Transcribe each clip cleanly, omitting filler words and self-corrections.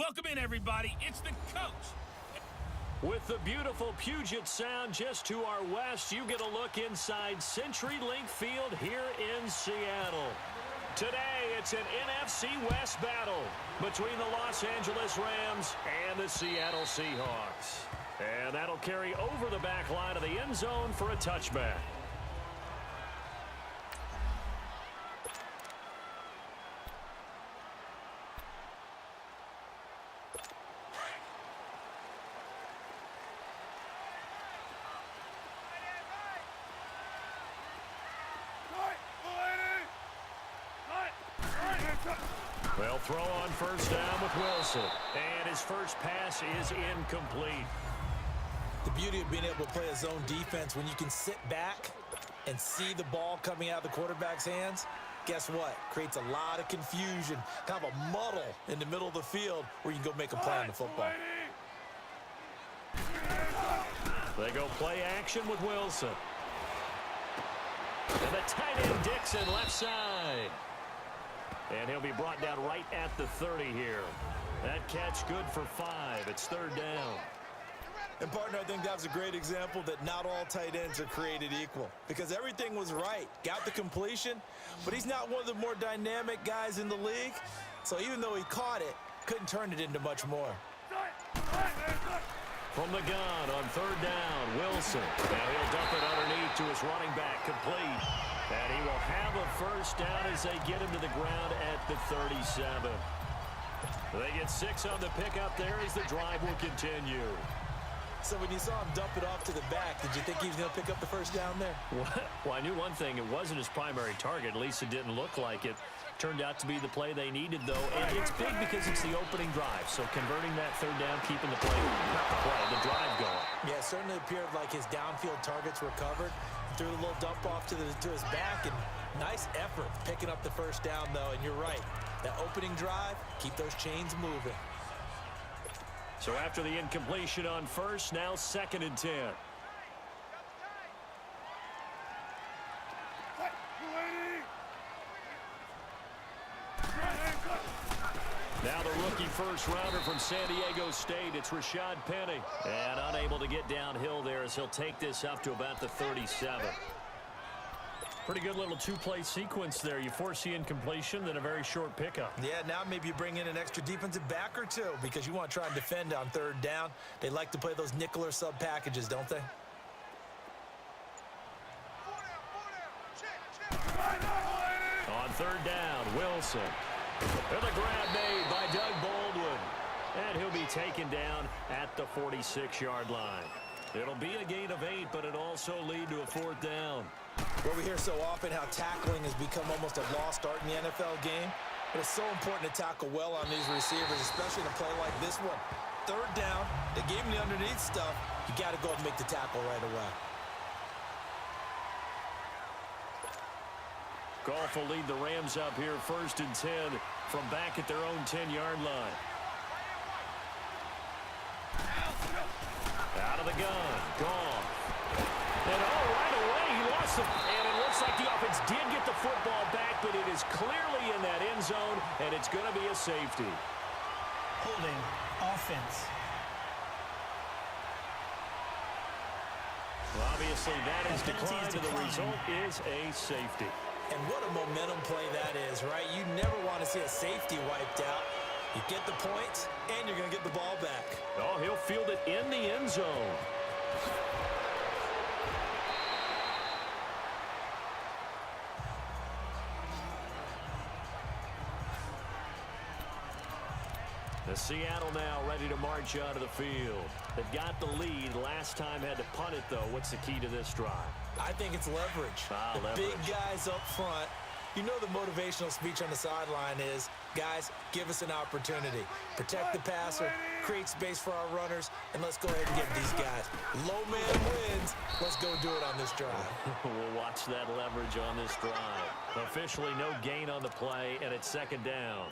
Welcome in, everybody. It's the coach. With the beautiful Puget Sound just to our west, you get a look inside CenturyLink Field here in Seattle. Today, it's an NFC West battle between the Los Angeles Rams and the Seattle Seahawks. And that'll carry over the back line of the end zone for a touchback. They'll throw on first down with Wilson. And his first pass is incomplete. The beauty of being able to play a zone defense when you can sit back and see the ball coming out of the quarterback's hands, guess what? Creates a lot of confusion, kind of a muddle in the middle of the field where you can go make a play on the football. They go play action with Wilson. And the tight end Dixon left side. And he'll be brought down right at the 30 here. That catch good for 5. It's third down. And, partner, I think that was a great example that not all tight ends are created equal because everything was right. Got the completion, but he's not one of the more dynamic guys in the league. So even though he caught it, couldn't turn it into much more. From the gun on third down, Wilson. Now he'll dump it underneath to his running back, complete. And he will have a first down as they get him to the ground at the 37. They get 6 on the pickup there as the drive will continue. So when you saw him dump it off to the back, did you think he was going to pick up the first down there? Well, I knew one thing. It wasn't his primary target. At least it didn't look like it. Turned out to be the play they needed, though. And it's big because it's the opening drive. So converting that third down, keeping the play, not the play, the drive going. Yeah, it certainly appeared like his downfield targets were covered. Threw a little dump off to his back, and nice effort picking up the first down, though. And you're right. That opening drive, keep those chains moving. So after the incompletion on first, now 2nd and 10. Now the rookie first rounder from San Diego State, it's Rashad Penny. And unable to get downhill there as he'll take this up to about the 37. Pretty good little two-play sequence there. You force the incompletion, then a very short pickup. Yeah, now maybe you bring in an extra defensive back or two because you want to try and defend on third down. They like to play those nickel or sub packages, don't they? On third down, Wilson. And the grab made by Doug Baldwin. And he'll be taken down at the 46-yard line. It'll be a gain of 8, but it'll also lead to a 4th down. Well, we hear so often how tackling has become almost a lost art in the NFL game. But it's so important to tackle well on these receivers, especially in a play like this one. Third down, they gave him the underneath stuff. You got to go and make the tackle right away. Goff will lead the Rams up here 1st and 10 from back at their own 10-yard line. Out of the gun, Goff. And right away, he lost it. And it looks like the offense did get the football back, but it is clearly in that end zone, and it's going to be a safety. Holding offense. Well, obviously, that is declined, and the result is a safety. And what a momentum play that is, right? You never want to see a safety wiped out. You get the points, and you're going to get the ball back. Oh, he'll field it in the end zone. The Seattle now ready to march out of the field. They've got the lead. Last time had to punt it, though. What's the key to this drive? I think it's leverage. Leverage. Big guys up front. You know the motivational speech on the sideline is, guys, give us an opportunity. Protect the passer, create space for our runners, and let's go ahead and get these guys. Low man wins. Let's go do it on this drive. We'll watch that leverage on this drive. Officially no gain on the play, and it's 2nd down.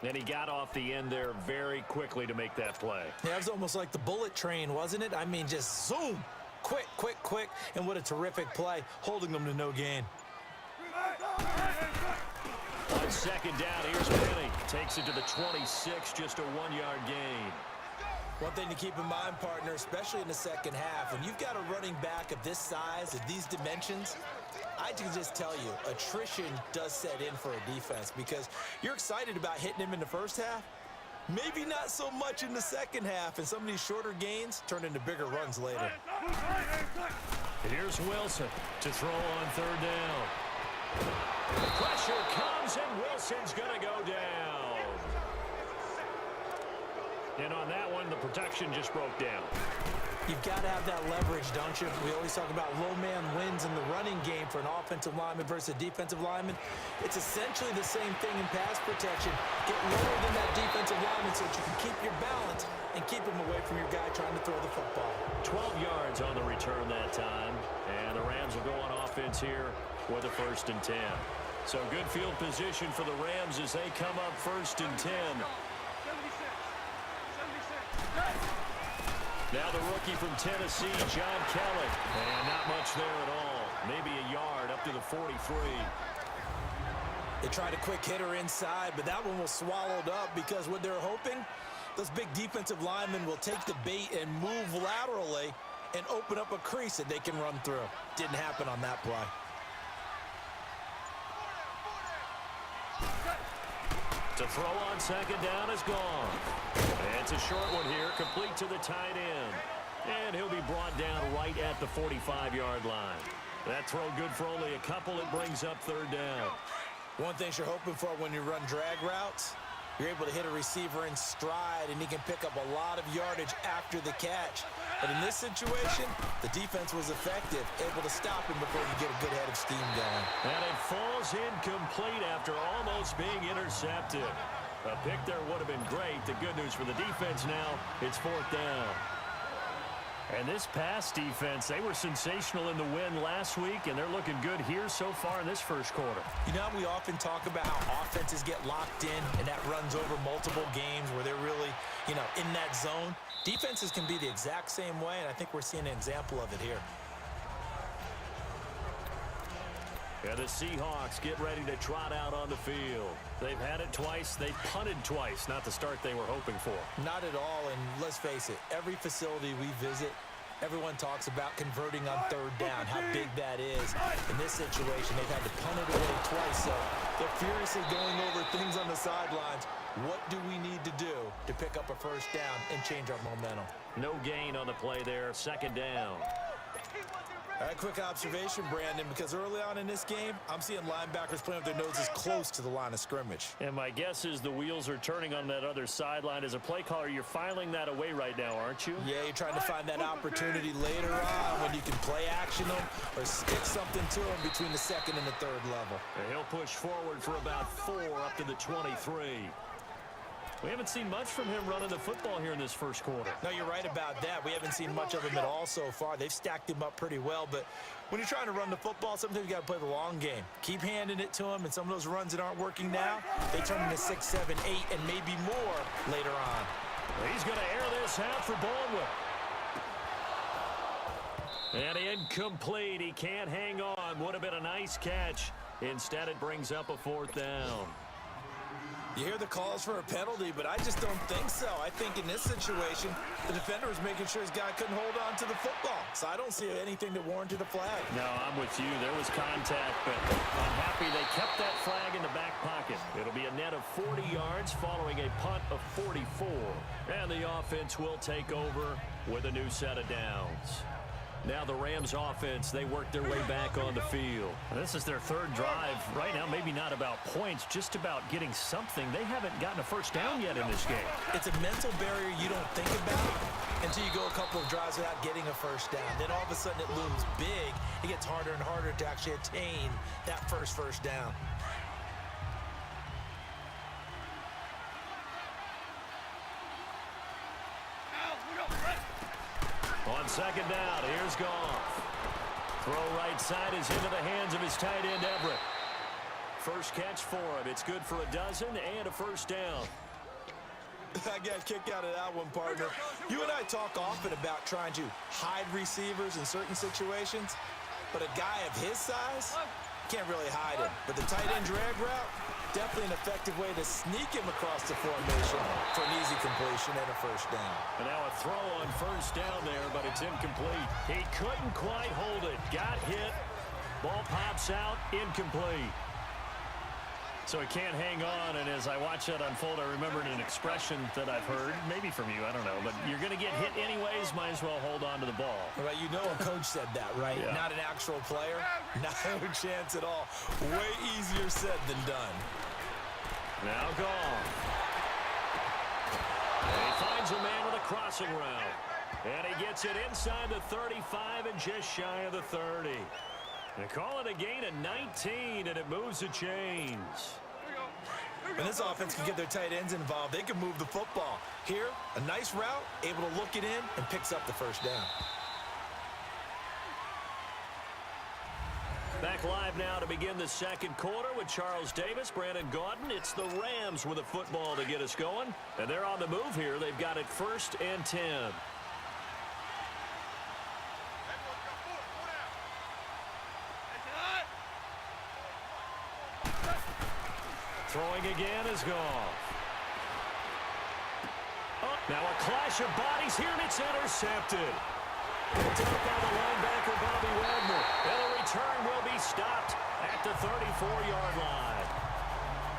And he got off the end there very quickly to make that play. Yeah, it was almost like the bullet train, wasn't it? I mean, just zoom. Quick, quick, quick. And what a terrific play, holding them to no gain. On 2nd down, here's Penny. Takes it to the 26, just a 1-yard gain. One thing to keep in mind, partner, especially in the second half, when you've got a running back of this size, of these dimensions, I can just tell you, attrition does set in for a defense because you're excited about hitting him in the first half. Maybe not so much in the second half, and some of these shorter gains turn into bigger runs later. Here's Wilson to throw on third down. Pressure comes, and Wilson's going to go down. And on that one, the protection just broke down. You've got to have that leverage, don't you? We always talk about low man wins in the running game for an offensive lineman versus a defensive lineman. It's essentially the same thing in pass protection. Get lower than that defensive lineman so that you can keep your balance and keep him away from your guy trying to throw the football. 12 yards on the return that time. And the Rams will go on offense here with a 1st and 10. So good field position for the Rams as they come up 1st and 10. Now the rookie from Tennessee, John Kelly. And not much there at all. Maybe a yard up to the 43. They tried a quick hitter inside, but that one was swallowed up because what they're hoping, those big defensive linemen will take the bait and move laterally and open up a crease that they can run through. Didn't happen on that play. To throw on second down is gone. It's a short one here, complete to the tight end. And he'll be brought down right at the 45-yard line. That throw good for only a couple. It brings up 3rd down. One thing you're hoping for when you run drag routes, you're able to hit a receiver in stride, and he can pick up a lot of yardage after the catch. But in this situation, the defense was effective, able to stop him before you get a good head of steam going. And it falls incomplete after almost being intercepted. A pick there would have been great. The good news for the defense now, it's 4th down. And this pass defense, they were sensational in the win last week, and they're looking good here so far in this first quarter. You know, we often talk about how offenses get locked in, and that runs over multiple games where they're really, in that zone. Defenses can be the exact same way, and I think we're seeing an example of it here. And the Seahawks get ready to trot out on the field. They've had it twice. They've punted twice. Not the start they were hoping for. Not at all, and let's face it, every facility we visit, everyone talks about converting on 3rd down, how big that is. In this situation, they've had to punt it away twice, so they're furiously going over things on the sidelines. What do we need to do to pick up a 1st down and change our momentum? No gain on the play there. 2nd down. All right, quick observation, Brandon, because early on in this game, I'm seeing linebackers playing with their noses close to the line of scrimmage. And my guess is the wheels are turning on that other sideline. As a play caller, you're filing that away right now, aren't you? Yeah, you're trying to find that opportunity later on when you can play action them or stick something to them between the 2nd and the 3rd level. And he'll push forward for about 4 up to the 23. We haven't seen much from him running the football here in this first quarter. No, you're right about that. We haven't seen much of him at all so far. They've stacked him up pretty well, but when you're trying to run the football, sometimes you got to play the long game. Keep handing it to him, and some of those runs that aren't working now, they turn into 6, 7, 8, and maybe more later on. He's going to air this out for Baldwin. And incomplete. He can't hang on. Would have been a nice catch. Instead, it brings up a 4th down. You hear the calls for a penalty, but I just don't think so. I think in this situation, the defender was making sure his guy couldn't hold on to the football. So I don't see anything that warranted a flag. No, I'm with you. There was contact, but I'm happy they kept that flag in the back pocket. It'll be a net of 40 yards following a punt of 44. And the offense will take over with a new set of downs. Now the Rams offense, they work their way back on the field. This is their 3rd drive. Right now, maybe not about points, just about getting something. They haven't gotten a 1st down yet in this game. It's a mental barrier you don't think about until you go a couple of drives without getting a 1st down. Then all of a sudden it looms big. It gets harder and harder to actually attain that first down. On 2nd down, here's Goff. Throw right side is into the hands of his tight end, Everett. First catch for him. It's good for a dozen and a 1st down. I got a kick out of that one, partner. You and I talk often about trying to hide receivers in certain situations, but a guy of his size can't really hide him. But the tight end drag route, Definitely an effective way to sneak him across the formation for an easy completion and a first down. And now a throw on first down there, but it's incomplete. He couldn't quite hold it. Got hit. Ball pops out. Incomplete. So he can't hang on, and as I watch that unfold, I remembered an expression that I've heard, maybe from you, I don't know, but you're going to get hit anyways, might as well hold on to the ball. Well, you know a coach said that, right? Yeah. Not an actual player. No chance at all. Way easier said than done. Now gone. And he finds a man with a crossing route. And he gets it inside the 35 and just shy of the 30. They call it a gain of 19, and it moves the chains. And this offense can get their tight ends involved. They can move the football. Here, a nice route, able to look it in, and picks up the first down. Back live now to begin the second quarter with Charles Davis, Brandon Gaudin. It's the Rams with a football to get us going. And they're on the move here. They've got it 1st and 10. Throwing again is gone. Oh, now a clash of bodies here, and it's intercepted. Picked up by the linebacker, Bobby Wagner. And the return will be stopped at the 34-yard line.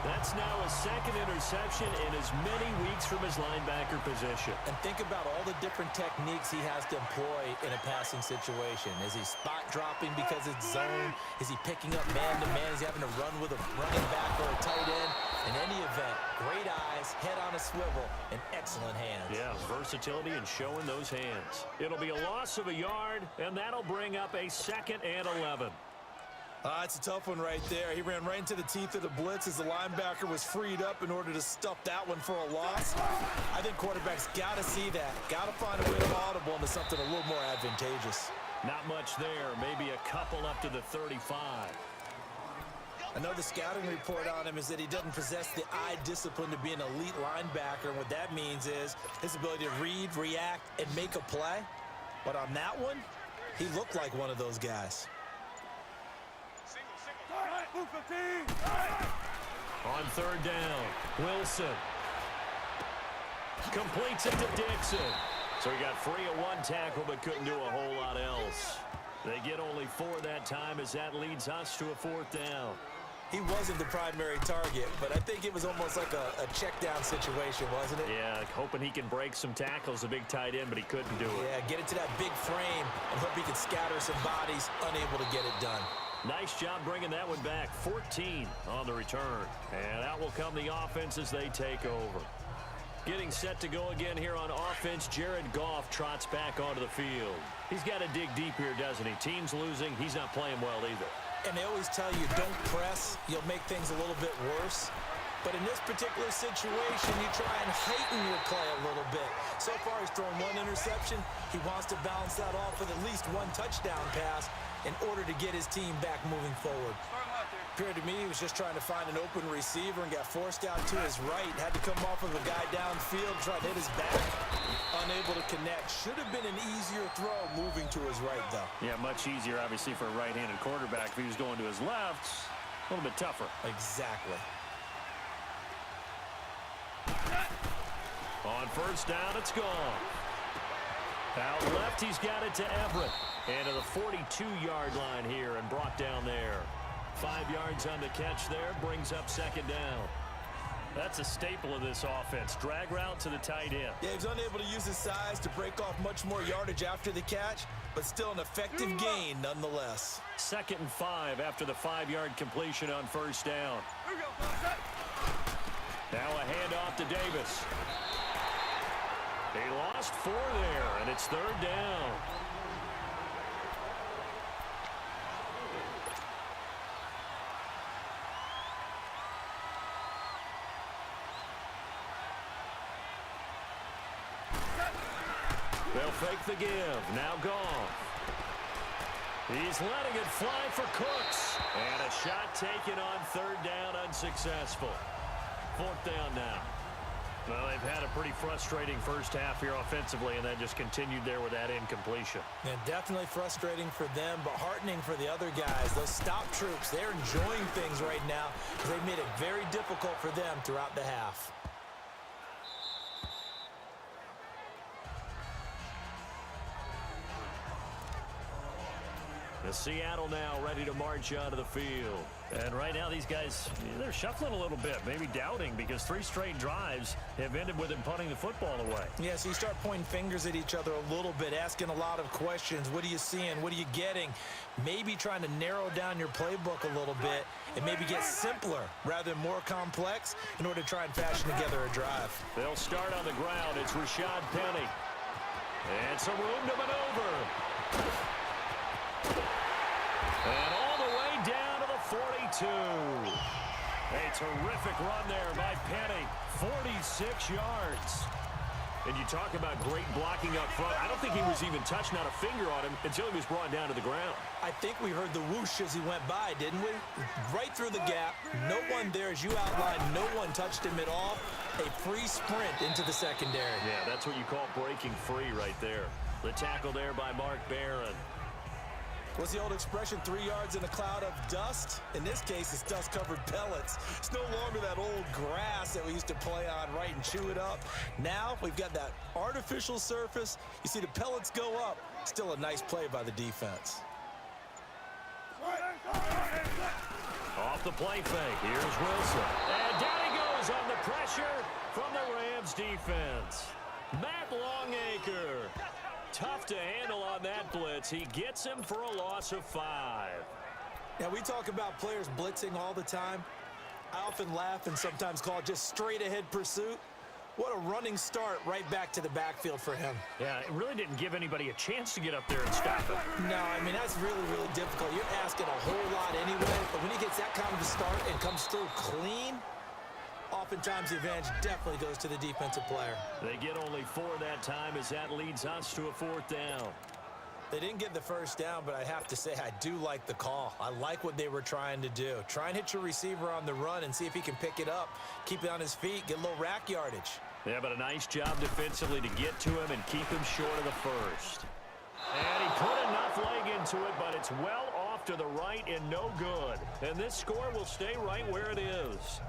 That's now a second interception in as many weeks from his linebacker position. And think about all the different techniques he has to employ in a passing situation. Is he spot dropping because it's zone? Is he picking up man-to-man? Is he having to run with a running back or a tight end? In any event, great eyes, head on a swivel, and excellent hands. Yeah, versatility and showing those hands. It'll be a loss of a yard, and that'll bring up a 2nd and 11. It's a tough one right there. He ran right into the teeth of the blitz as the linebacker was freed up in order to stuff that one for a loss. I think quarterbacks got to see that. Got to find a way to audible into something a little more advantageous. Not much there. Maybe a couple up to the 35. I know the scouting report on him is that he doesn't possess the eye discipline to be an elite linebacker. And what that means is his ability to read, react, and make a play. But on that one, he looked like one of those guys. On 3rd down, Wilson completes it to Dixon. So he got free of one tackle but couldn't do a whole lot else. They get only 4 that time as that leads us to a 4th down. He wasn't the primary target, but I think it was almost like a check down situation, wasn't it? Yeah, hoping he can break some tackles, a big tight end, but he couldn't do it. Yeah, get into that big frame and hope he can scatter some bodies, unable to get it done. Nice job bringing that one back. 14 on the return. And out will come the offense as they take over. Getting set to go again here on offense, Jared Goff trots back onto the field. He's got to dig deep here, doesn't he? Team's losing. He's not playing well either. And they always tell you, don't press. You'll make things a little bit worse. But in this particular situation, you try and heighten your play a little bit. So far, he's thrown 1 interception. He wants to balance that off with at least 1 touchdown pass in order to get his team back moving forward. Appeared to me he was just trying to find an open receiver and got forced out to his right. Had to come off of a guy downfield, try to hit his back. Unable to connect. Should have been an easier throw moving to his right, though. Yeah, much easier, obviously, for a right-handed quarterback. If he was going to his left, a little bit tougher. Exactly. On 1st down, it's gone. Out left, he's got it to Everett. And to the 42-yard line here and brought down there. 5 yards on the catch there, brings up 2nd down. That's a staple of this offense. Drag route to the tight end. Yeah, he's unable to use his size to break off much more yardage after the catch, but still an effective gain nonetheless. 2nd and 5 after the 5-yard completion on 1st down. Now a handoff to Davis. He lost 4 there, and it's 3rd down. They'll fake the give. Now gone. He's letting it fly for Cooks. And a shot taken on 3rd down, unsuccessful. 4th down now. Well, they've had a pretty frustrating first half here offensively, and that just continued there with that incompletion. And definitely frustrating for them, but heartening for the other guys. Those stop troops, they're enjoying things right now because they've made it very difficult for them throughout the half. The Seattle now ready to march onto the field. And right now these guys, they're shuffling a little bit, maybe doubting, because 3 straight drives have ended with them punting the football away. Yeah, so you start pointing fingers at each other a little bit, asking a lot of questions. What are you seeing? What are you getting? Maybe trying to narrow down your playbook a little bit and maybe get simpler rather than more complex in order to try and fashion together a drive. They'll start on the ground. It's Rashad Penny. And some room to maneuver. And all the way down to the 42. A terrific run there by Penny. 46 yards. And you talk about great blocking up front. I don't think he was even touched, not a finger on him, until he was brought down to the ground. I think we heard the whoosh as he went by, didn't we? Right through the gap. No one there, as you outlined. No one touched him at all. A free sprint into the secondary. Yeah, that's what you call breaking free right there. The tackle there by Mark Barron. What's the old expression, 3 yards in a cloud of dust? In this case, it's dust-covered pellets. It's no longer that old grass that we used to play on, right, and chew it up. Now we've got that artificial surface. You see the pellets go up. Still a nice play by the defense. Off the play fake. Here's Wilson. And down he goes on the pressure from the Rams defense. Matt Longacre. Tough to handle on that blitz. He gets him for a loss of 5. Now, we talk about players blitzing all the time. I often laugh and sometimes call it just straight-ahead pursuit. What a running start right back to the backfield for him. Yeah, it really didn't give anybody a chance to get up there and stop him. No, I mean, that's really, really difficult. You're asking a whole lot anyway, but when he gets that kind of a start and comes through clean, oftentimes the advantage definitely goes to the defensive player. They get only 4 that time as that leads us to a 4th down. They didn't get the first down, but I have to say I do like the call. I like what they were trying to do. Try and hit your receiver on the run and see if he can pick it up, keep it on his feet, get a little rack yardage. Yeah, but a nice job defensively to get to him and keep him short of the first. And he put enough leg into it, but it's well off to the right and no good. And this score will stay right where it is.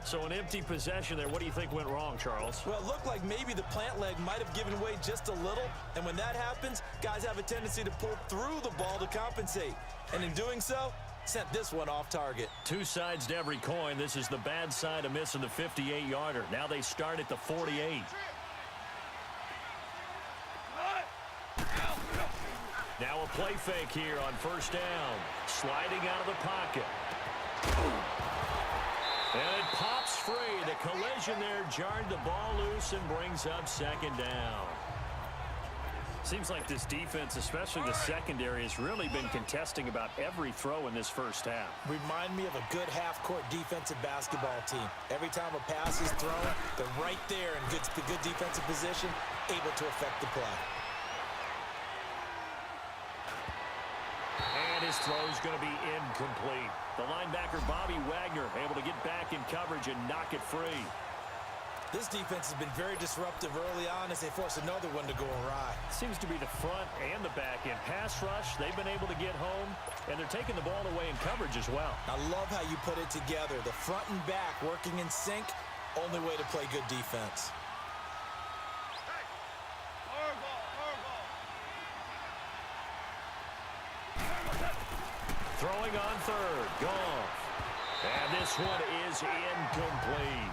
So an empty possession there. What do you think went wrong, Charles? Well, it looked like maybe the plant leg might have given way just a little. And when that happens, guys have a tendency to pull through the ball to compensate. And in doing so, sent this one off target. 2 sides to every coin. This is the bad side of missing the 58-yarder. Now they start at the 48. Now a play fake here on first down. Sliding out of the pocket. And it pops free. The collision there jarred the ball loose and brings up 2nd down. Seems like this defense, especially the secondary, has really been contesting about every throw in this first half. Remind me of a good half-court defensive basketball team. Every time a pass is thrown, they're right there in good defensive position, able to affect the play. And his throw is going to be incomplete. The linebacker, Bobby Wagner, able to get back in coverage and knock it free. This defense has been very disruptive early on as they force another one to go awry. Seems to be the front and the back end. Pass rush, they've been able to get home, and they're taking the ball away in coverage as well. I love how you put it together. The front and back working in sync, only way to play good defense. Throwing on 3rd, Goff. And this one is incomplete.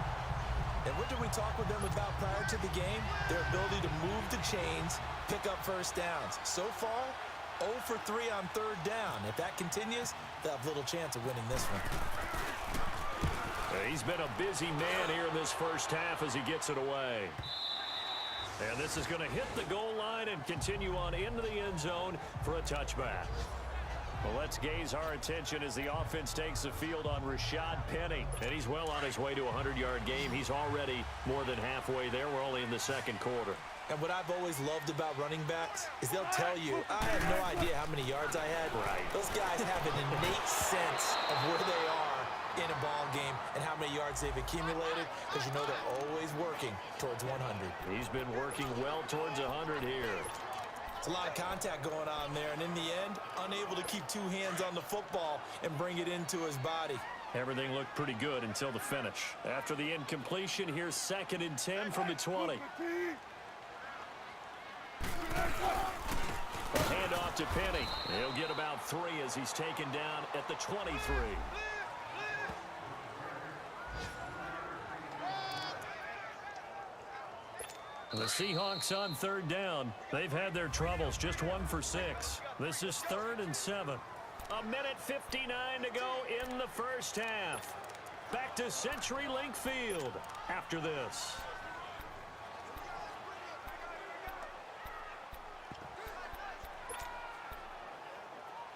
And what did we talk with them about prior to the game? Their ability to move the chains, pick up first downs. So far, 0 for 3 on 3rd down. If that continues, they'll have little chance of winning this one. He's been a busy man here in this first half as he gets it away. And this is going to hit the goal line and continue on into the end zone for a touchback. Well, let's gaze our attention as the offense takes the field on Rashad Penny. And he's well on his way to a 100-yard game. He's already more than halfway there. We're only in the 2nd quarter. And what I've always loved about running backs is they'll tell you, I have no idea how many yards I had. Right. Those guys have an innate sense of where they are in a ball game and how many yards they've accumulated, because you know they're always working towards 100. He's been working well towards 100 here. It's a lot of contact going on there, and in the end, unable to keep two hands on the football and bring it into his body. Everything looked pretty good until the finish. After the incompletion, here's 2nd and 10 from the 20. Hand off to Penny. He'll get about 3 as he's taken down at the 23. The Seahawks on 3rd down. They've had their troubles, just 1 for 6. This is 3rd and 7. 1:59 to go in the first half. Back to CenturyLink Field after this.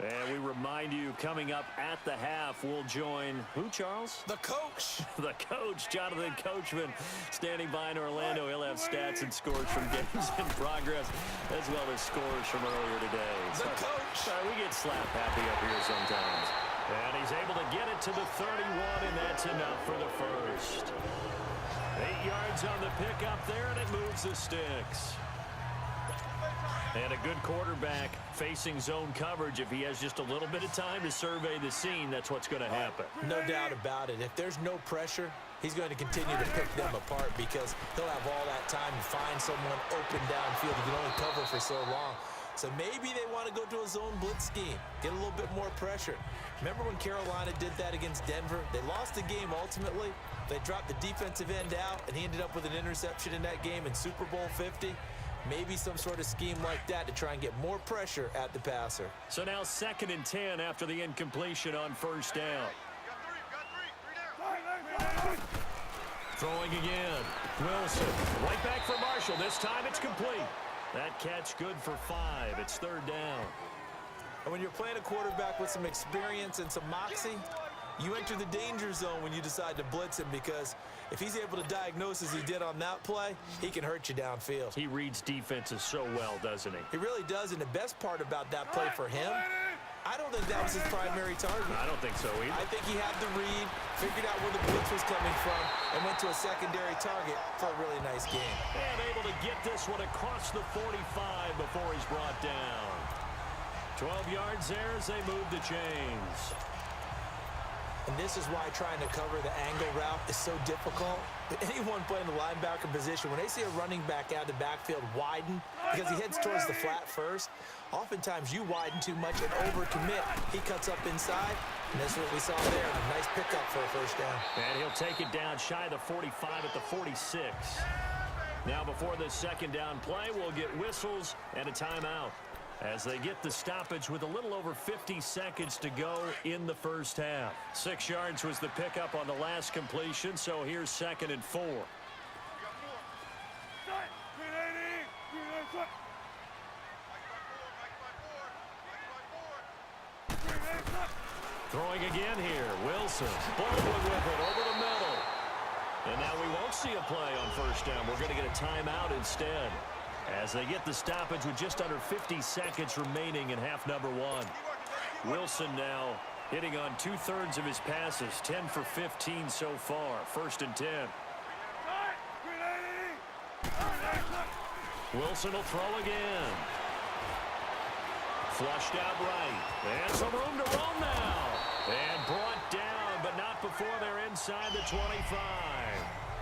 And we remind you, coming up at the half, we'll join who, Charles? The coach. The coach, Jonathan Coachman, standing by in Orlando. He'll have stats and scores from games in progress, as well as scores from earlier today. The coach. Sorry, we get slap happy up here sometimes. And he's able to get it to the 31, and that's enough for the first. 8 yards on the pickup there, and it moves the sticks. And a good quarterback facing zone coverage. If he has just a little bit of time to survey the scene, that's what's going to happen. No doubt about it. If there's no pressure, he's going to continue to pick them apart because he'll have all that time to find someone open downfield. He can only cover for so long. So maybe they want to go to a zone blitz scheme, get a little bit more pressure. Remember when Carolina did that against Denver? They lost the game ultimately. They dropped the defensive end out, and he ended up with an interception in that game in Super Bowl 50. Maybe some sort of scheme like that to try and get more pressure at the passer. So now 2nd and 10 after the incompletion on 1st down. Throwing again. Wilson. Right back for Marshall. This time it's complete. That catch good for 5. It's 3rd down. And when you're playing a quarterback with some experience and some moxie, you enter the danger zone when you decide to blitz him, because if he's able to diagnose as he did on that play, he can hurt you downfield. He reads defenses so well, doesn't he? He really does, and the best part about that play for him, I don't think that was his primary target. I don't think so either. I think he had the read, figured out where the blitz was coming from, and went to a secondary target for a really nice game. And able to get this one across the 45 before he's brought down. 12 yards there as they move the chains. And this is why trying to cover the angle route is so difficult. Anyone playing the linebacker position, when they see a running back out of the backfield widen because he heads towards the flat first, oftentimes you widen too much and overcommit. He cuts up inside, and that's what we saw there. A nice pickup for a first down. And he'll take it down shy of the 45 at the 46. Now before the 2nd down play, we'll get whistles and a timeout as they get the stoppage with a little over 50 seconds to go in the first half. 6 yards was the pickup on the last completion, so here's 2nd and 4. Throwing again here. Wilson. Baldwin with it over the middle. And now we won't see a play on 1st down. We're going to get a timeout instead, as they get the stoppage with just under 50 seconds remaining in half number 1. Wilson now hitting on 2/3 of his passes, 10 for 15 so far. 1st and 10. Wilson will throw again. Flushed out right. And some room to roam now. And brought down, but not before they're inside the 25.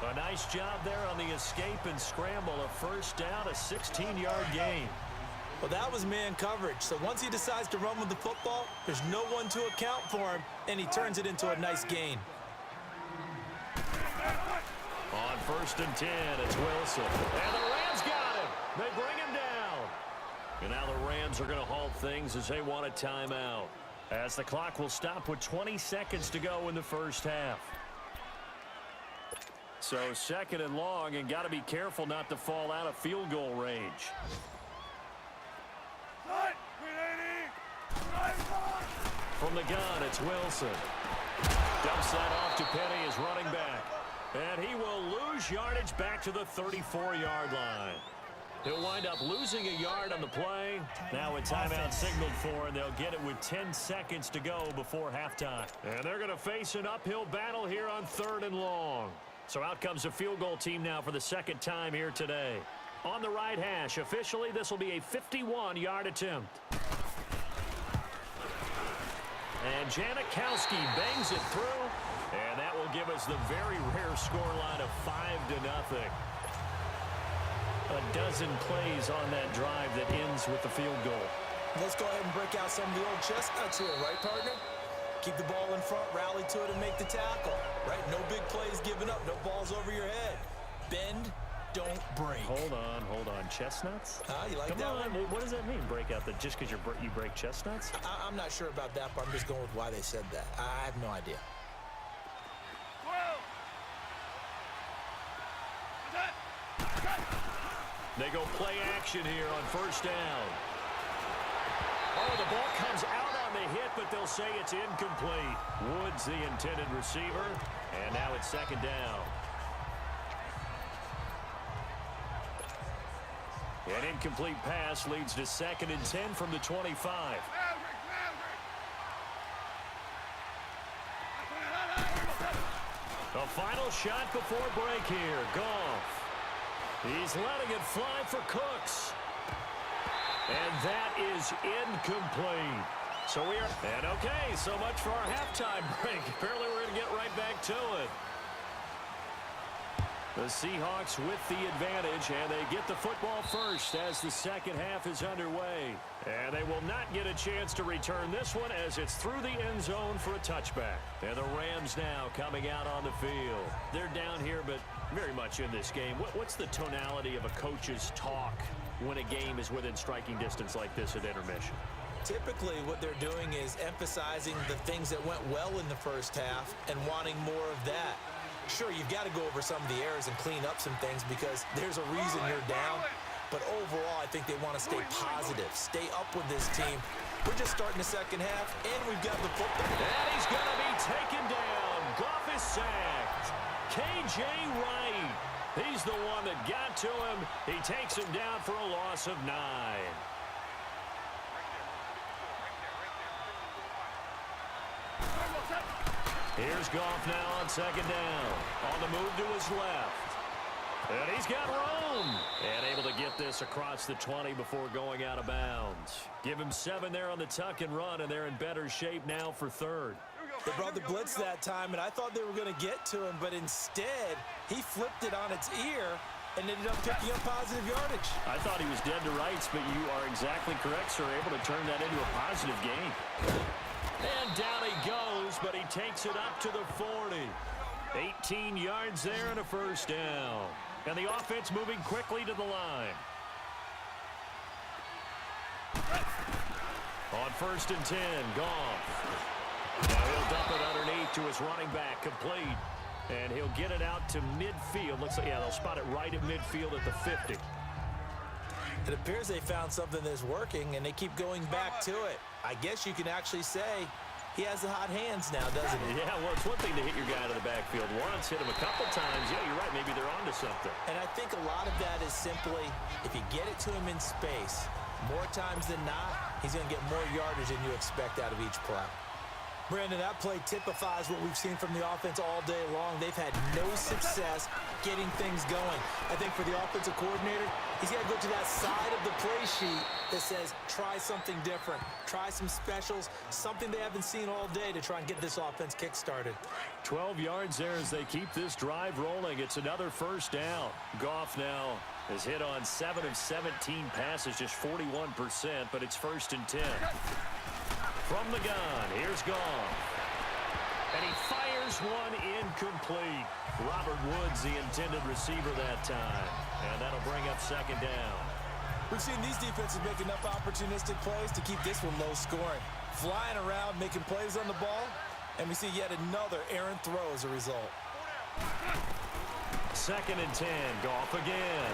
A nice job there on the escape and scramble. A 1st down, a 16-yard gain. Well, that was man coverage. So once he decides to run with the football, there's no one to account for him, and he turns it into a nice gain. On 1st and 10, it's Wilson. And the Rams got him. They bring him down. And now the Rams are going to halt things as they want a timeout, as the clock will stop with 20 seconds to go in the first half. So 2nd and long, and got to be careful not to fall out of field goal range. From the gun, it's Wilson. Dumps that off to Penny as running back. And he will lose yardage back to the 34-yard line. He'll wind up losing a yard on the play. Now a timeout signaled for, and they'll get it with 10 seconds to go before halftime. And they're going to face an uphill battle here on 3rd and long. So out comes a field goal team now for the second time here today. On the right hash, officially, this will be a 51-yard attempt. And Janikowski bangs it through, and that will give us the very rare scoreline of 5-0. A dozen plays on that drive that ends with the field goal. Let's go ahead and break out some of the old chestnuts here, right, partner? Keep the ball in front, rally to it, and make the tackle, right? No big plays given up, no balls over your head. Bend, don't break. Hold on. Chestnuts? You like Come that on. one? What does that mean, break out? Just because you break chestnuts? I'm not sure about that, but I'm just going with why they said that. I have no idea. They go play action here on 1st down. Oh, the ball comes out on the hit, but they'll say it's incomplete. Woods the intended receiver, and now it's 2nd down. An incomplete pass leads to 2nd and 10 from the 25. The final shot before break here. Goff. He's letting it fly for Cooks. And that is incomplete. So so much for our halftime break. Apparently we're going to get right back to it. The Seahawks with the advantage, and they get the football first as the second half is underway. And they will not get a chance to return this one as it's through the end zone for a touchback. And the Rams now coming out on the field. They're down here, but very much in this game. What's the tonality of a coach's talk when a game is within striking distance like this at intermission? Typically, what they're doing is emphasizing the things that went well in the first half and wanting more of that. Sure, you've got to go over some of the errors and clean up some things because there's a reason you're down. But overall, I think they want to stay positive, stay up with this team. We're just starting the second half, and we've got the football. And he's going to be taken down. Goff is sacked. K.J. Wright. He's the one that got to him. He takes him down for a loss of 9. Here's Goff now on 2nd down. On the move to his left. And he's got room. And able to get this across the 20 before going out of bounds. Give him 7 there on the tuck and run, and they're in better shape now for 3rd. They brought the blitz that time, and I thought they were going to get to him, but instead, he flipped it on its ear and ended up picking up positive yardage. I thought he was dead to rights, but you are exactly correct, sir. Able to turn that into a positive gain. And down he goes, but he takes it up to the 40. 18 yards there and a 1st down. And the offense moving quickly to the line. On 1st and 10, Goff. Now he'll dump it underneath to his running back, complete. And he'll get it out to midfield. Looks like, they'll spot it right at midfield at the 50. It appears they found something that's working, and they keep going back to it. I guess you can actually say he has the hot hands now, doesn't he? Yeah, well, it's one thing to hit your guy to the backfield once, hit him a couple times. Yeah, you're right. Maybe they're onto something. And I think a lot of that is simply if you get it to him in space, more times than not, he's going to get more yardage than you expect out of each play. Brandon, that play typifies what we've seen from the offense all day long. They've had no success getting things going. I think for the offensive coordinator, he's got to go to that side of the play sheet that says, try something different, try some specials, something they haven't seen all day to try and get this offense kick-started. 12 yards there as they keep this drive rolling. It's another 1st down. Goff now has hit on 7 of 17 passes, just 41%, but it's 1st and 10. From the gun, here's Goff. And he fires one incomplete. Robert Woods, the intended receiver that time. And that'll bring up 2nd down. We've seen these defenses make enough opportunistic plays to keep this one low scoring. Flying around, making plays on the ball, and we see yet another errant throw as a result. 2nd and 10, Goff again.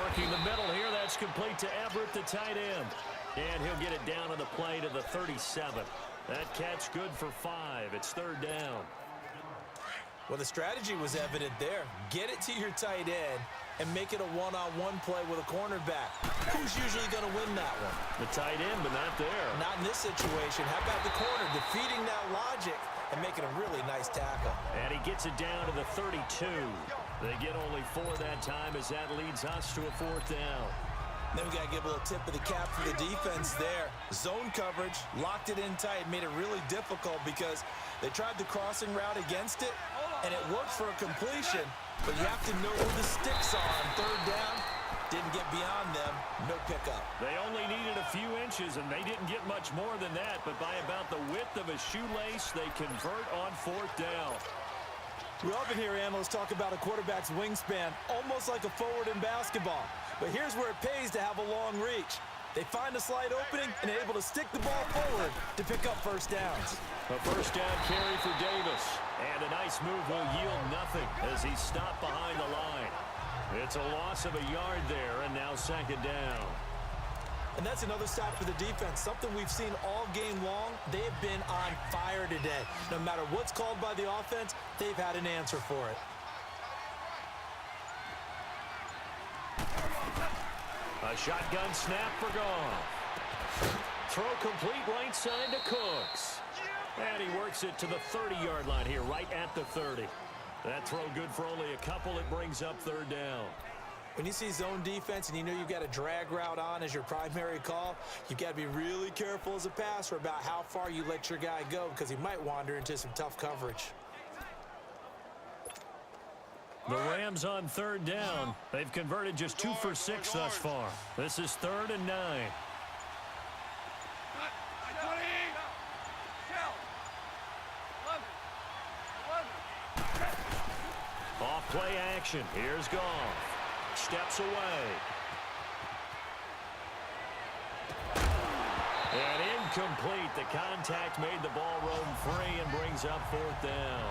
Working the middle here, that's complete to Everett, the tight end. And he'll get it down on the play to the 37. That catch good for 5. It's 3rd down. Well, the strategy was evident there. Get it to your tight end, and make it a one-on-one play with a cornerback. Who's usually going to win that one? The tight end, but not there. Not in this situation. How about the corner defeating that logic and making a really nice tackle? And he gets it down to the 32. They get only 4 that time as that leads us to a 4th down. Then we got to give a little tip of the cap for the defense there. Zone coverage, locked it in tight, made it really difficult because they tried the crossing route against it, and it worked for a completion, but you have to know where the sticks are on 3rd down. Didn't get beyond them, no pickup. They only needed a few inches, and they didn't get much more than that, but by about the width of a shoelace, they convert on 4th down. We often hear analysts talk about a quarterback's wingspan, almost like a forward in basketball. But here's where it pays to have a long reach. They find a slight opening and are able to stick the ball forward to pick up 1st downs. A 1st down carry for Davis. And a nice move will yield nothing as he's stopped behind the line. It's a loss of a yard there, and now 2nd down. And that's another stop for the defense, something we've seen all game long. They have been on fire today. No matter what's called by the offense, they've had an answer for it. A shotgun snap for Goff. Throw complete right side to Cooks. And he works it to the 30-yard line here, right at the 30. That throw good for only a couple. It brings up 3rd down. When you see zone defense and you know you've got a drag route on as your primary call, you've got to be really careful as a passer about how far you let your guy go because he might wander into some tough coverage. The Rams on 3rd down. They've converted just 2 for 6 thus far. This is 3rd and 9. Off play action. Here's Goff. Steps away. And incomplete. The contact made the ball roam free and brings up 4th down.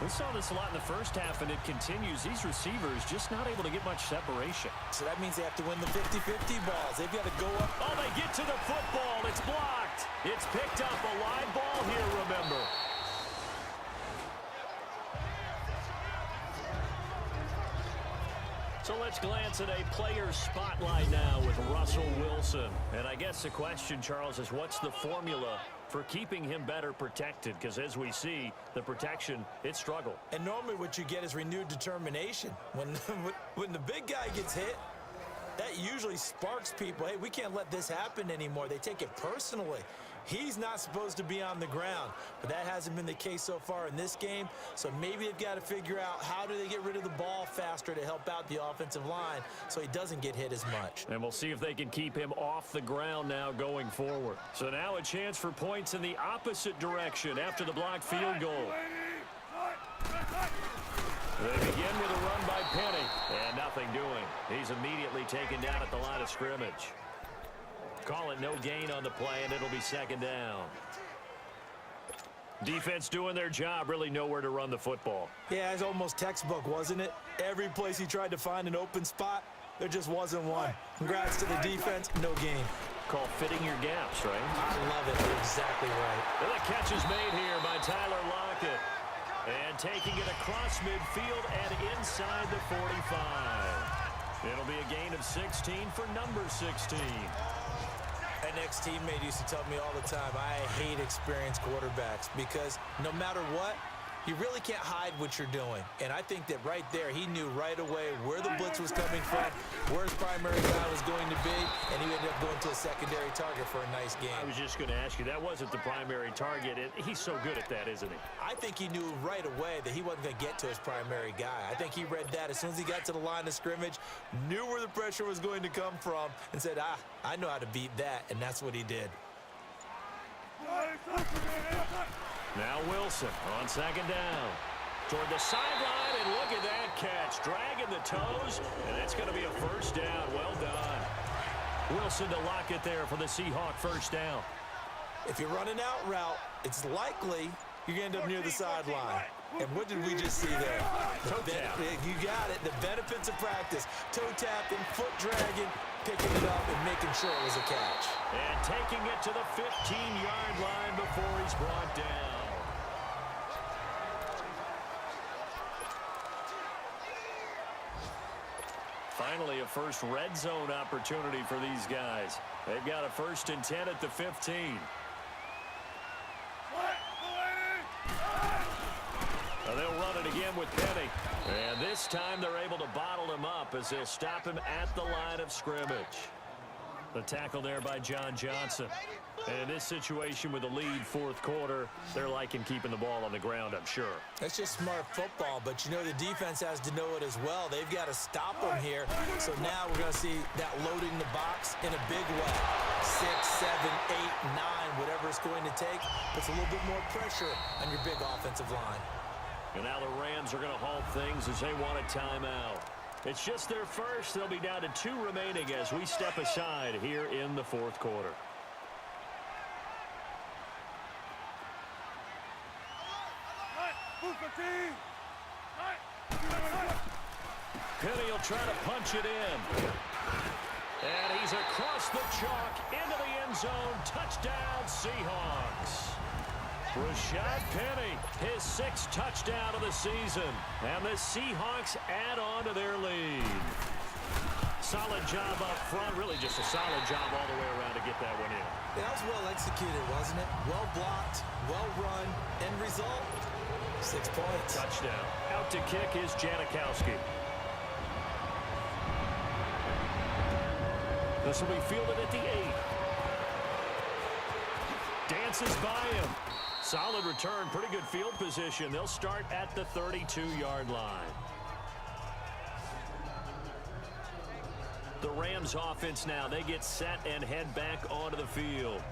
We saw this a lot in the first half, and it continues. These receivers just not able to get much separation. So that means they have to win the 50-50 balls. They've got to go up. Oh, they get to the football. It's blocked. It's picked up. A live ball here, remember. So let's glance at a player spotlight now with Russell Wilson. And I guess the question, Charles, is what's the formula for keeping him better protected? Because as we see, the protection, it struggled. And normally what you get is renewed determination. When the big guy gets hit, that usually sparks people. Hey, we can't let this happen anymore. They take it personally. He's not supposed to be on the ground, but that hasn't been the case so far in this game. So maybe they've got to figure out how do they get rid of the ball faster to help out the offensive line so he doesn't get hit as much. And we'll see if they can keep him off the ground now going forward. So now a chance for points in the opposite direction after the blocked field goal. They begin with a run by Penny, and nothing doing. He's immediately taken down at the line of scrimmage. Call it no gain on the play, and it'll be 2nd down. Defense doing their job, really nowhere to run the football. Yeah, it's almost textbook, wasn't it? Every place he tried to find an open spot, there just wasn't one. Congrats to the defense, no gain. Called fitting your gaps, right? I love it. You're exactly right. And the catch is made here by Tyler Lockett. And taking it across midfield and inside the 45. It'll be a gain of 16 for number 16. An ex-teammate used to tell me all the time, I hate experienced quarterbacks because no matter what, you really can't hide what you're doing. And I think that right there, he knew right away where the blitz was coming from, where his primary guy was going to be, and he ended up going to a secondary target for a nice game. I was just going to ask you, that wasn't the primary target. He's so good at that, isn't he? I think he knew right away that he wasn't going to get to his primary guy. I think he read that as soon as he got to the line of scrimmage, knew where the pressure was going to come from, and said, I know how to beat that, and that's what he did. Now Wilson on 2nd down. Toward the sideline, and look at that catch. Dragging the toes, and it's going to be a 1st down. Well done. Wilson to lock it there for the Seahawk 1st down. If you're running out route, it's likely you're going to end up near the sideline. And what did we just see there? Toe tap. You got it. The benefits of practice. Toe tapping, foot dragging, picking it up, and making sure it was a catch. And taking it to the 15-yard line before he's brought down. Finally, a first red zone opportunity for these guys. They've got a 1st and 10 at the 15. Now they'll run it again with Penny. And this time they're able to bottle him up as they'll stop him at the line of scrimmage. The tackle there by John Johnson. And in this situation with the lead 4th quarter, they're liking keeping the ball on the ground, I'm sure. That's just smart football, but you know the defense has to know it as well. They've got to stop them here. So now we're going to see that loading the box in a big way. 6, 7, 8, 9, whatever it's going to take, puts a little bit more pressure on your big offensive line. And now the Rams are going to halt things as they want a timeout. It's just their first. They'll be down to 2 remaining as we step aside here in the 4th quarter. Penny will try to punch it in. And he's across the chalk into the end zone. Touchdown, Seahawks. Rashad Penny, his 6th touchdown of the season. And the Seahawks add on to their lead. Solid job up front. Really just a solid job all the way around to get that one in. That was well executed, wasn't it? Well blocked, well run. End result, 6 points. Touchdown. Out to kick is Janikowski. This will be fielded at the 8. Dances by him. Solid return, pretty good field position. They'll start at the 32-yard line. The Rams offense now, they get set and head back onto the field.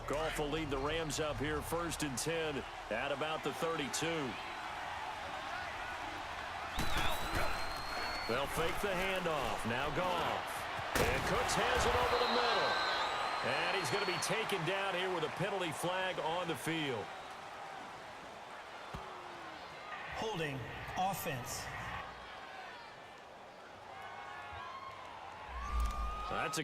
Goff will lead the Rams up here 1st and 10 at about the 32. They'll fake the handoff. Now Goff. And Cooks has it over the middle. And he's going to be taken down here with a penalty flag on the field. Holding offense. That's a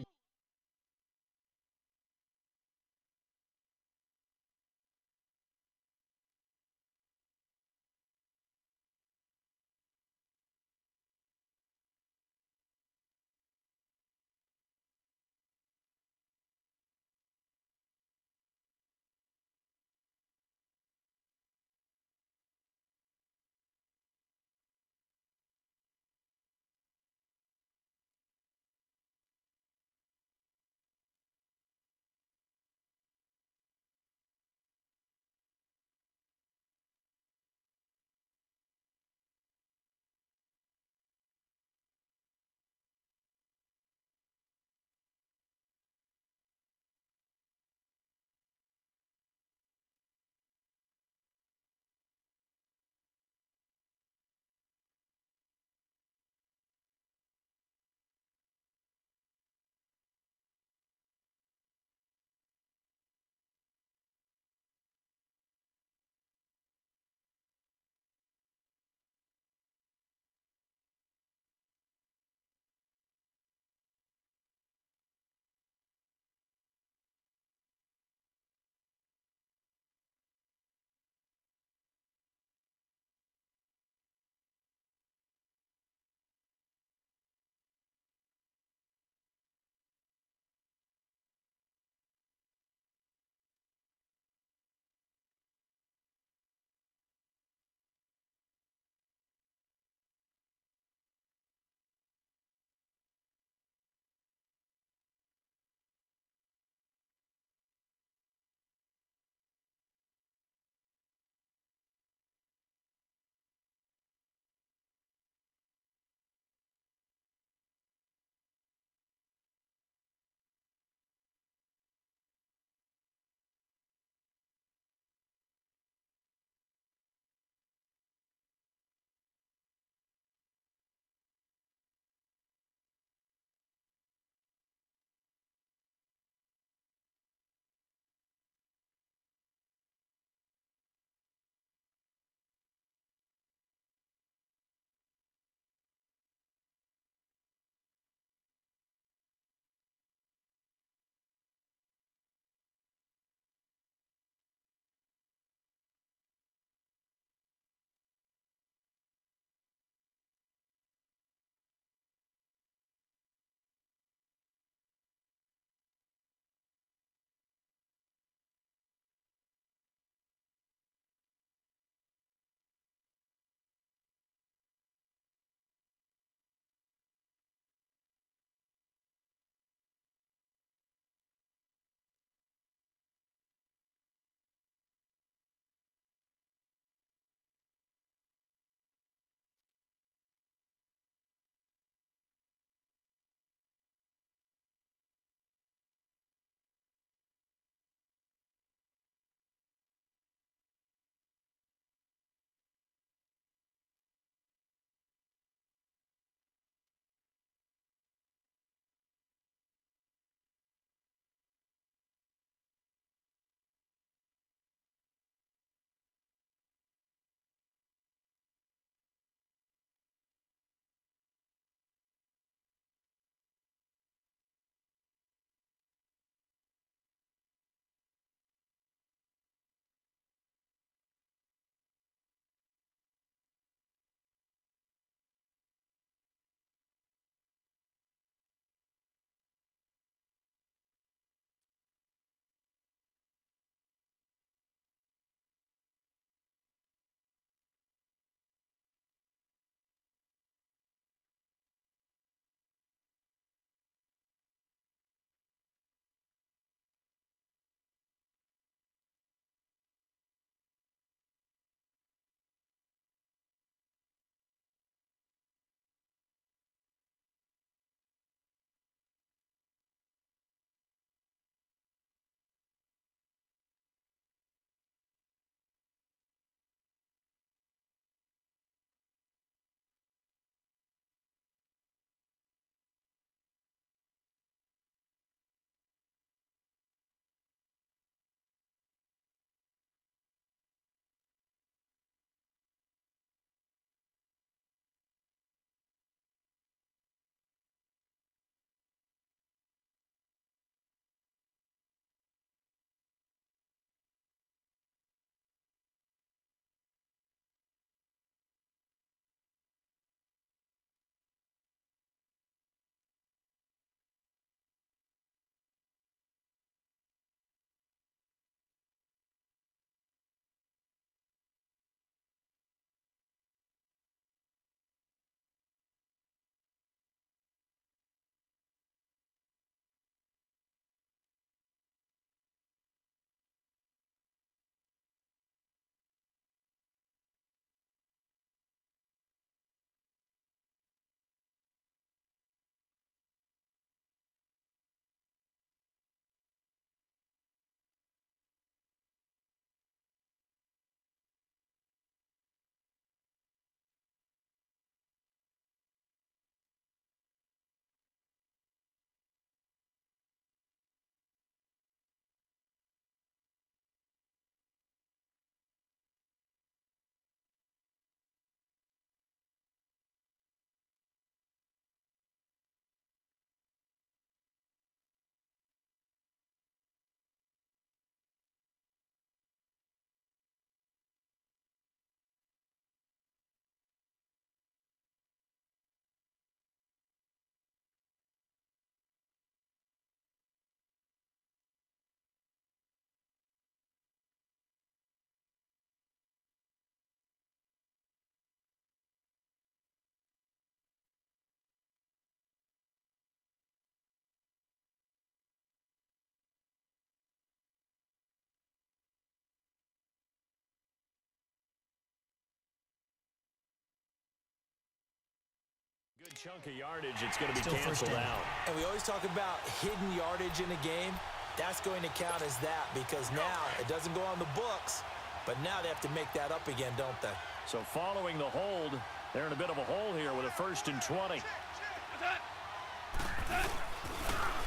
chunk of yardage, it's going to be Still first canceled down. out. And we always talk about hidden yardage in a game. That's going to count as that because now it doesn't go on the books, but now they have to make that up again, don't they? So following the hold, they're in a bit of a hole here with a 1st and 20.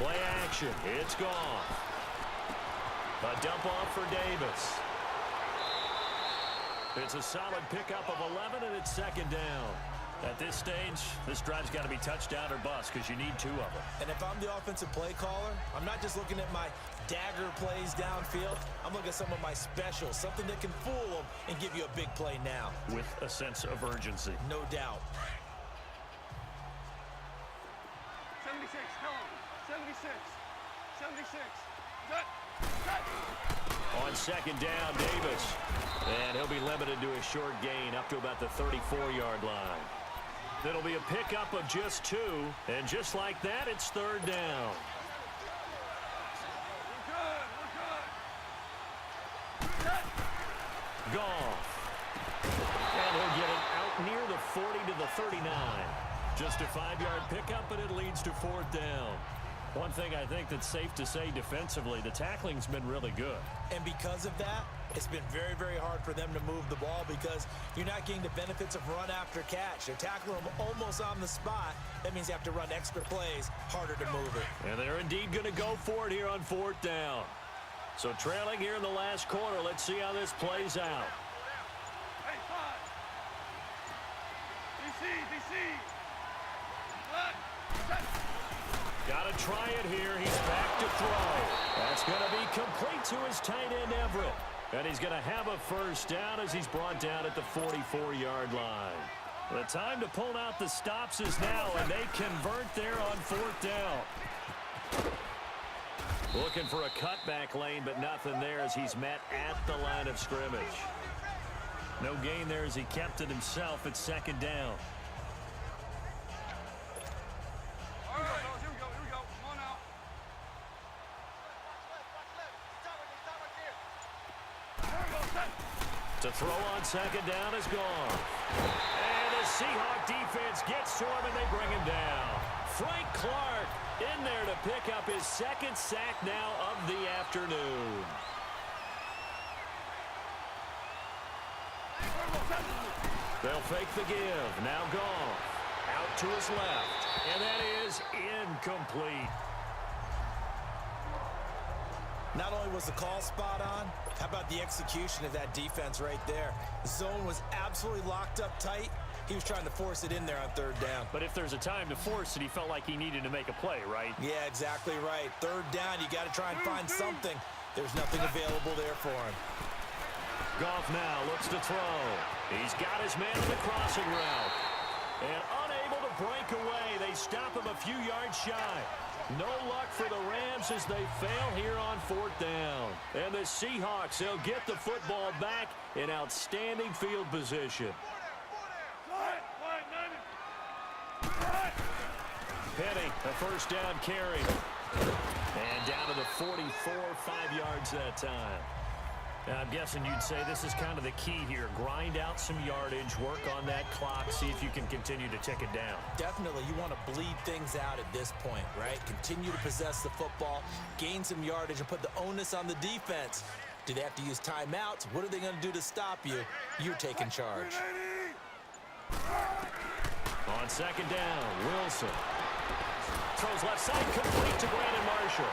Play action. It's gone. A dump off for Davis. It's a solid pickup of 11, and it's 2nd down. At this stage, this drive's got to be touchdown or bust because you need 2 of them. And if I'm the offensive play caller, I'm not just looking at my dagger plays downfield. I'm looking at some of my specials, something that can fool them and give you a big play now. With a sense of urgency. No doubt. 76, come on. 76. 76. On 2nd down, Davis. And he'll be limited to a short gain up to about the 34-yard line. It'll be a pickup of just 2. And just like that, it's 3rd down. Goff. And he'll get it out near the 40 to the 39. Just a 5-yard pickup, but it leads to 4th down. One thing I think that's safe to say defensively, the tackling's been really good. And because of that, it's been very, very hard for them to move the ball because you're not getting the benefits of run after catch. They're tackling them almost on the spot. That means you have to run extra plays, harder to move it. And they're indeed going to go for it here on 4th down. So trailing here in the last quarter, let's see how this plays out. Hey, 5. DC. Got to try it here. He's back to throw. That's going to be complete to his tight end, Everett. And he's going to have a 1st down as he's brought down at the 44-yard line. The time to pull out the stops is now, and they convert there on 4th down. Looking for a cutback lane, but nothing there as he's met at the line of scrimmage. No gain there as he kept it himself at 2nd down. All right, fellas, here we go. Come on now. To throw on 2nd down is gone. And the Seahawk defense gets to him, and they bring him down. Frank Clark in there to pick up his 2nd sack now of the afternoon. They'll fake the give. Now Goff. Out to his left. And that is incomplete. Not only was the call spot on, how about the execution of that defense right there? The zone was absolutely locked up tight. He was trying to force it in there on 3rd down. But if there's a time to force it, he felt like he needed to make a play, right? Yeah, exactly right. 3rd down, you got to try and find something. There's nothing available there for him. Goff now looks to throw. He's got his man in the crossing route. And unable to break away, they stop him a few yards shy. No luck for the Rams as they fail here on 4th down. And the Seahawks, they'll get the football back in outstanding field position. Penny, a 1st down carry. And down to the 44, 5 yards that time. Now, I'm guessing you'd say this is kind of the key here. Grind out some yardage, work on that clock, see if you can continue to tick it down. Definitely, you want to bleed things out at this point, right? Continue to possess the football, gain some yardage, and put the onus on the defense. Do they have to use timeouts? What are they going to do to stop you? You're taking charge. On 2nd down, Wilson. Throws left side, complete to Brandon Marshall.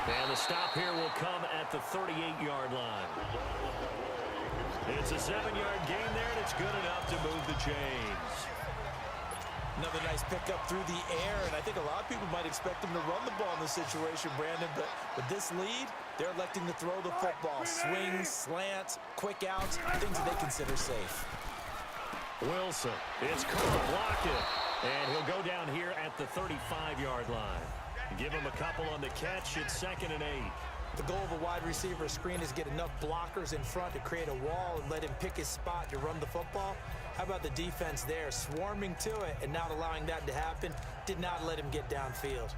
And the stop here will come at the 38-yard line. It's a 7-yard gain there, and it's good enough to move the chains. Another nice pickup through the air, and I think a lot of people might expect him to run the ball in this situation, Brandon, but with this lead, they're electing to throw the football. Swings, slants, quick outs, things that they consider safe. Wilson, it's caught, blocked it, and he'll go down here at the 35-yard line. Give him a couple on the catch. It's 2nd and 8. The goal of a wide receiver screen is to get enough blockers in front to create a wall and let him pick his spot to run the football. How about the defense there, swarming to it and not allowing that to happen? Did not let him get downfield.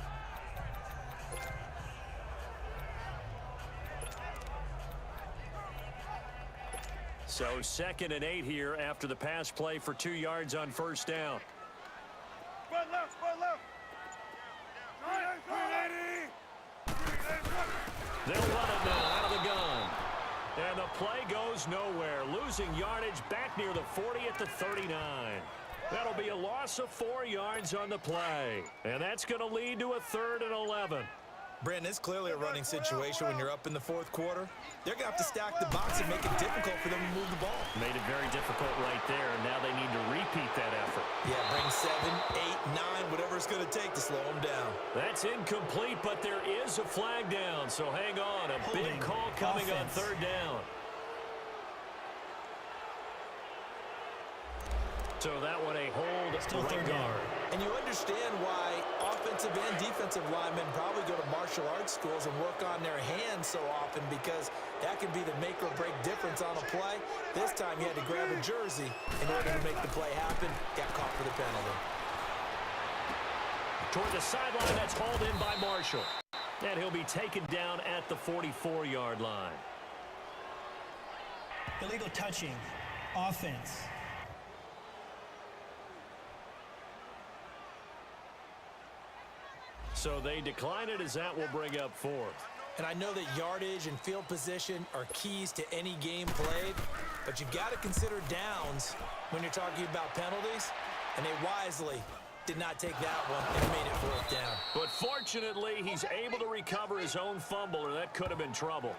So 2nd and 8 here after the pass play for 2 yards on 1st down. Spread left, spread left. They'll run it now out of the gun. And the play goes nowhere. Losing yardage back near the 40 at the 39. That'll be a loss of 4 yards on the play. And that's going to lead to a 3rd and 11. Brandon, it's clearly a running situation when you're up in the 4th quarter. They're going to have to stack the box and make it difficult for them to move the ball. Made it very difficult right there, and now they need to repeat that effort. Yeah, bring 7, 8, 9, whatever it's going to take to slow them down. That's incomplete, but there is a flag down, so hang on. A big call coming on 3rd down. So that one a hold right guard. And you understand why offensive and defensive linemen probably go to martial arts schools and work on their hands so often, because that can be the make or break difference on a play. This time he had to grab a jersey in order to make the play happen. Got caught for the penalty. Toward the sideline, that's hauled in by Marshall. And he'll be taken down at the 44-yard line. Illegal touching. Offense. So they decline it, as that will bring up 4th. And I know that yardage and field position are keys to any game played, but you've got to consider downs when you're talking about penalties, and they wisely did not take that one and made it 4th down. But fortunately, he's able to recover his own fumble, or that could have been trouble.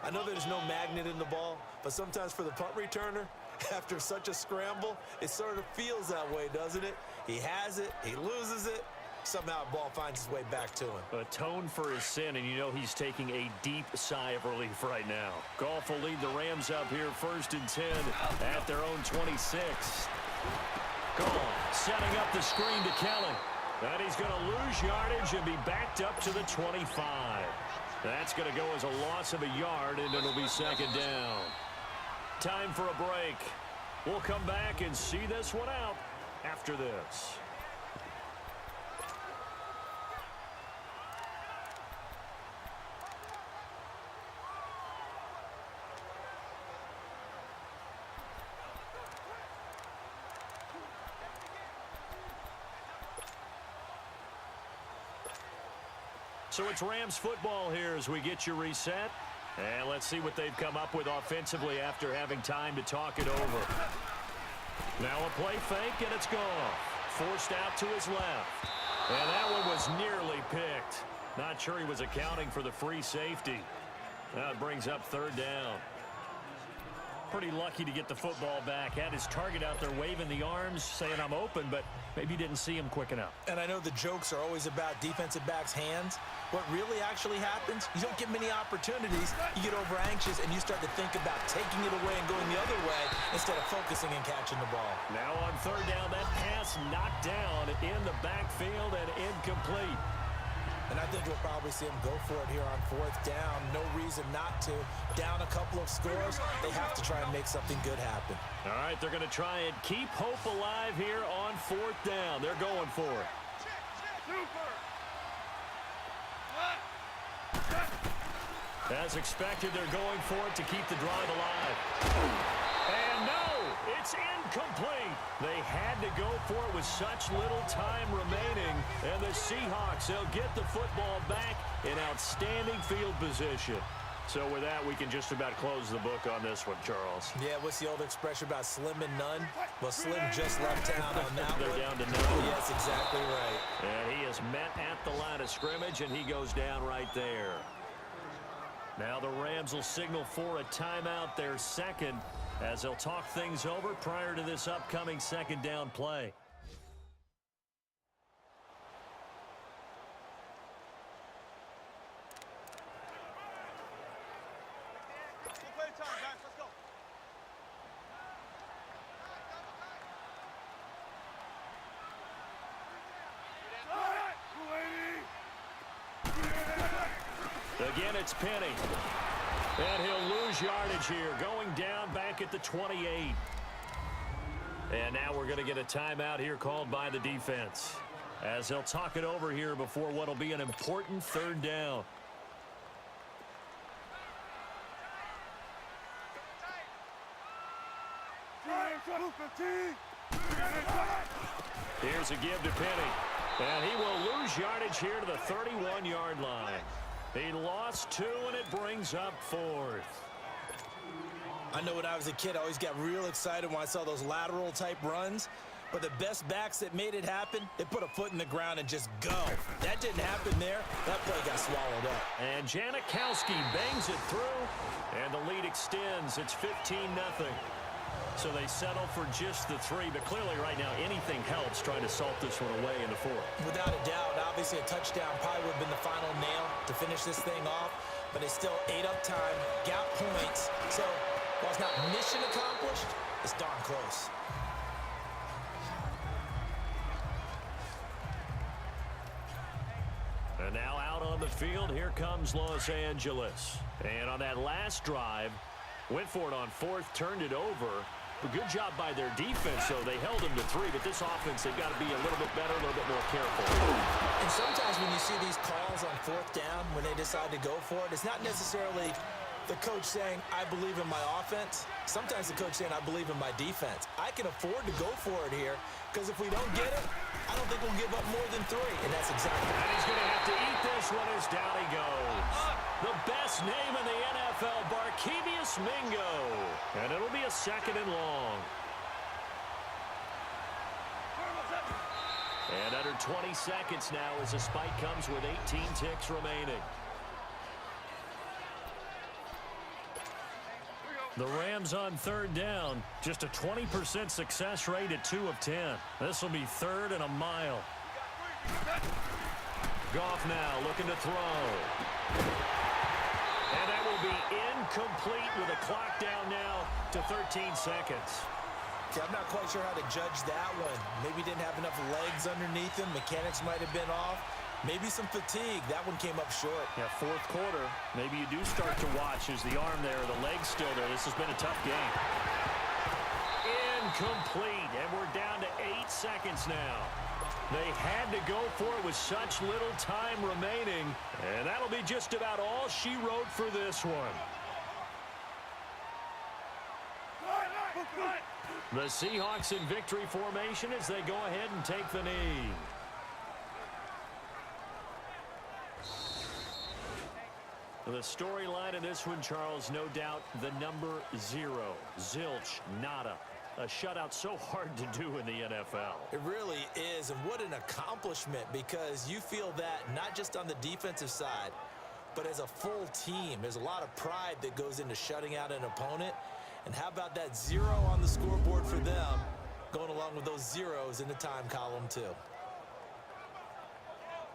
I know there's no magnet in the ball, but sometimes for the punt returner, after such a scramble, it sort of feels that way, doesn't it? He has it, he loses it, somehow the ball finds its way back to him. Atone for his sin, and you know he's taking a deep sigh of relief right now. Goff will lead the Rams up here 1st and 10 at their own 26. Goff setting up the screen to Kelly. And he's going to lose yardage and be backed up to the 25. That's going to go as a loss of a yard, and it'll be 2nd down. Time for a break. We'll come back and see this one out after this. So it's Rams football here as we get you reset. And let's see what they've come up with offensively after having time to talk it over. Now a play fake, and it's gone. Forced out to his left. And that one was nearly picked. Not sure he was accounting for the free safety. Now it brings up 3rd down. Pretty lucky to get the football back. Had his target out there waving the arms, saying I'm open, but maybe didn't see him quick enough. And I know the jokes are always about defensive backs' hands. What really actually happens, you don't get many opportunities. You get over anxious and you start to think about taking it away and going the other way instead of focusing and catching the ball. Now on 3rd down, that pass knocked down in the backfield and incomplete. And I think we'll probably see him go for it here on 4th down. No reason not to. Down a couple of scores, they have to try and make something good happen. All right, they're going to try and keep hope alive here on 4th down. They're going for it. As expected, they're going for it to keep the drive alive. And no, it's incomplete. They had to go for it with such little time remaining. And the Seahawks, they'll get the football back in outstanding field position. So with that, we can just about close the book on this one, Charles. Yeah, what's the old expression about slim and none? Well, Slim just left town on that They're one. down to none. Yes, exactly right. And he is met at the line of scrimmage, and he goes down right there. Now the Rams will signal for a timeout, their 2nd, as they'll talk things over prior to this upcoming 2nd down play. Again, it's Penny. And he'll lose yardage here, going down back at the 28. And now we're going to get a timeout here called by the defense, as they'll talk it over here before what will be an important 3rd down. Here's a give to Penny. And he will lose yardage here to the 31-yard line. He lost 2, and it brings up 4th. I know when I was a kid, I always got real excited when I saw those lateral-type runs. But the best backs that made it happen, they put a foot in the ground and just go. That didn't happen there. That play got swallowed up. And Janikowski bangs it through, and the lead extends. It's 15-0. So they settle for just the 3, but clearly right now anything helps trying to salt this one away in the 4th. Without a doubt, obviously a touchdown probably would have been the final nail to finish this thing off, but they still ate up time, got points. So while it's not mission accomplished, it's darn close. And now out on the field, here comes Los Angeles. And on that last drive, went for it on 4th, turned it over. But good job by their defense, though. They held them to 3, but this offense, they've got to be a little bit better, a little bit more careful. And sometimes when you see these calls on 4th down, when they decide to go for it, it's not necessarily the coach saying, I believe in my offense. Sometimes the coach saying, I believe in my defense. I can afford to go for it here, because if we don't get it, I don't think we'll give up more than 3, and that's exactly. And he's going to have to eat this one as down he goes. The best name in the NFL, Barkevius Mingo. And it'll be a 2nd and long. And under 20 seconds now as the spike comes with 18 ticks remaining. The Rams on 3rd down. Just a 20% success rate at 2 of 10. This will be 3rd and a mile. Goff now looking to throw. And that will be incomplete with a clock down now to 13 seconds. Okay, I'm not quite sure how to judge that one. Maybe didn't have enough legs underneath him. Mechanics might have been off. Maybe some fatigue. That one came up short. Yeah, 4th quarter. Maybe you do start to watch as the arm there, the leg's still there. This has been a tough game. Incomplete, and we're down to 8 seconds now. They had to go for it with such little time remaining, and that'll be just about all she wrote for this one. The Seahawks in victory formation as they go ahead and take the knee. The storyline in this one, Charles, no doubt the number 0. Zilch, nada. A shutout so hard to do in the NFL. It really is, and what an accomplishment, because you feel that not just on the defensive side, but as a full team. There's a lot of pride that goes into shutting out an opponent. And how about that 0 on the scoreboard for them, going along with those zeros in the time column too.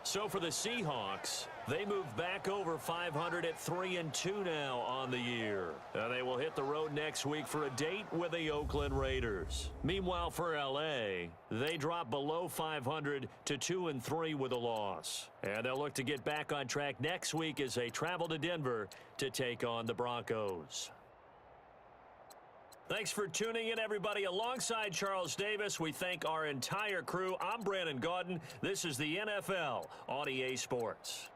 So for the Seahawks, they move back over 500 at 3-2 now on the year. They will hit the road next week for a date with the Oakland Raiders. Meanwhile, for L.A., they drop below 500 to 2-3 with a loss. And they'll look to get back on track next week as they travel to Denver to take on the Broncos. Thanks for tuning in, everybody. Alongside Charles Davis, we thank our entire crew. I'm Brandon Gaudin. This is the NFL on EA Sports.